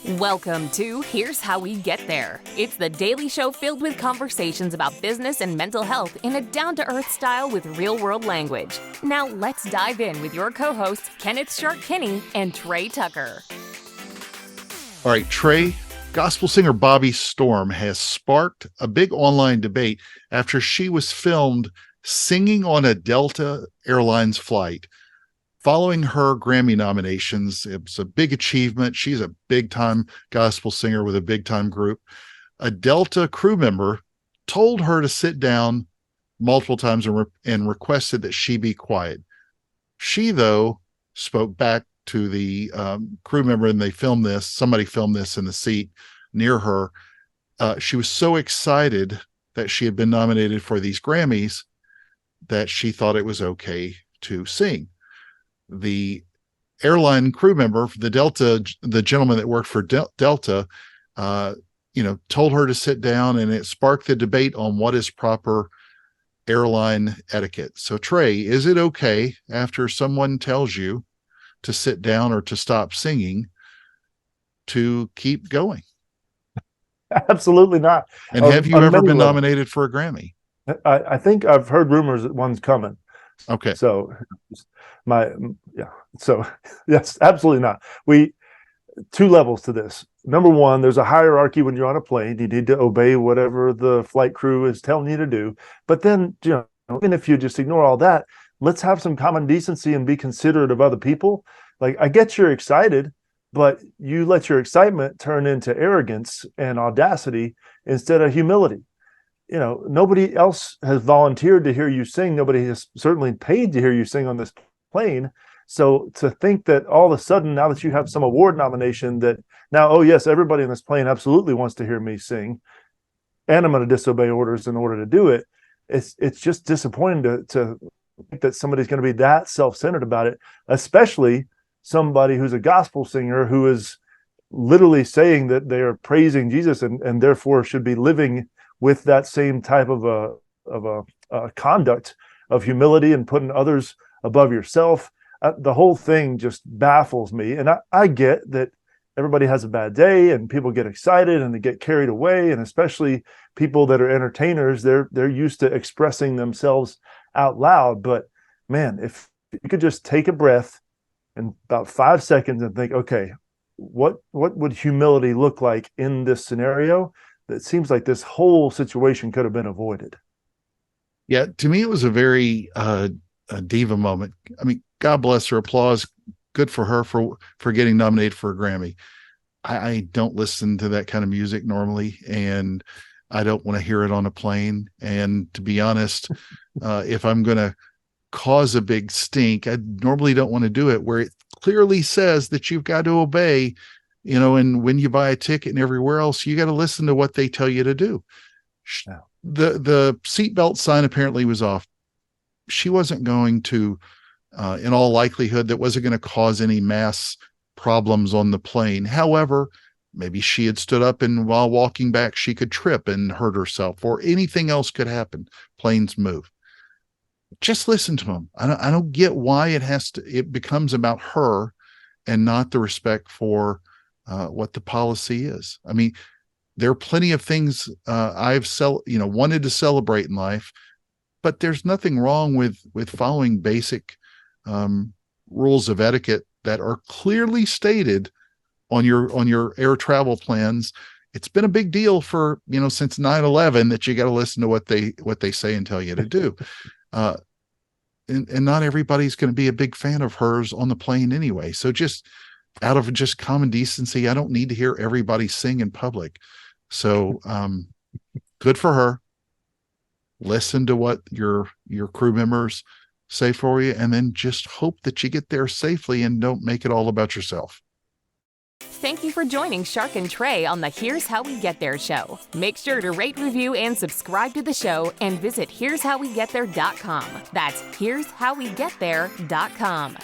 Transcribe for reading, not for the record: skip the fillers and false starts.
Welcome to Here's How We Get There. It's the daily show filled with conversations about business and mental health in a down-to-earth style with real-world language. Now let's dive in with your co-hosts, Kenneth Shark Kinney and Trey Tucker. All right, Trey, gospel singer Bobbi Storm has sparked a big online debate after she was filmed singing on a Delta Airlines flight. Following her Grammy nominations, it was a big achievement. She's a big-time gospel singer with a big-time group. A Delta crew member told her to sit down multiple times and requested that she be quiet. She, though, spoke back to the crew member, and they filmed this. Somebody filmed this in the seat near her. She was so excited that she had been nominated for these Grammys that she thought it was okay to sing. The airline crew member, the gentleman that worked for Delta, told her to sit down, and it sparked the debate on what is proper airline etiquette. So, Trey, is it okay after someone tells you to sit down or to stop singing to keep going? Absolutely not. And have you ever been nominated for a Grammy? I think I've heard rumors that one's coming. Okay. So yes, absolutely not. Two levels to this. Number one, there's a hierarchy when you're on a plane. You need to obey whatever the flight crew is telling you to do. But then, even if you just ignore all that, let's have some common decency and be considerate of other people. Like, I get you're excited, but you let your excitement turn into arrogance and audacity instead of humility. Nobody else has volunteered to hear you sing. Nobody has certainly paid to hear you sing on this plane. So to think that all of a sudden, now that you have some award nomination, that now, oh yes, everybody on this plane absolutely wants to hear me sing, and I'm going to disobey orders in order to do it. It's just disappointing to think that somebody's going to be that self-centered about it, especially somebody who's a gospel singer who is literally saying that they are praising Jesus and therefore should be living with that same type of a conduct of humility and putting others above yourself. The whole thing just baffles me. And I get that everybody has a bad day and people get excited and they get carried away. And especially people that are entertainers, they're used to expressing themselves out loud. But man, if you could just take a breath in about 5 seconds and think, okay, what would humility look like in this scenario? It seems like this whole situation could have been avoided. Yeah, to me, it was a very a diva moment. I mean, God bless her. Applause. Good for her for getting nominated for a Grammy. I don't listen to that kind of music normally, and I don't want to hear it on a plane. And to be honest, if I'm going to cause a big stink, I normally don't want to do it where it clearly says that you've got to obey. And when you buy a ticket and everywhere else, you got to listen to what they tell you to do. Yeah. The seatbelt sign apparently was off. She wasn't going to, in all likelihood, that wasn't going to cause any mass problems on the plane. However, maybe she had stood up and while walking back, she could trip and hurt herself, or anything else could happen. Planes move. Just listen to them. I don't get why it becomes about her and not the respect for what the policy is. I mean, there are plenty of things I've wanted to celebrate in life, but there's nothing wrong with following basic rules of etiquette that are clearly stated on your air travel plans. It's been a big deal for since 9/11 that you got to listen to what they say and tell you to do. And not everybody's going to be a big fan of hers on the plane anyway. So just out of just common decency, I don't need to hear everybody sing in public. So good for her. Listen to what your crew members say for you, and then just hope that you get there safely and don't make it all about yourself. Thank you for joining Shark and Trey on the Here's How We Get There show. Make sure to rate, review, and subscribe to the show, and visit here'showwegetthere.com. That's here'showwegetthere.com.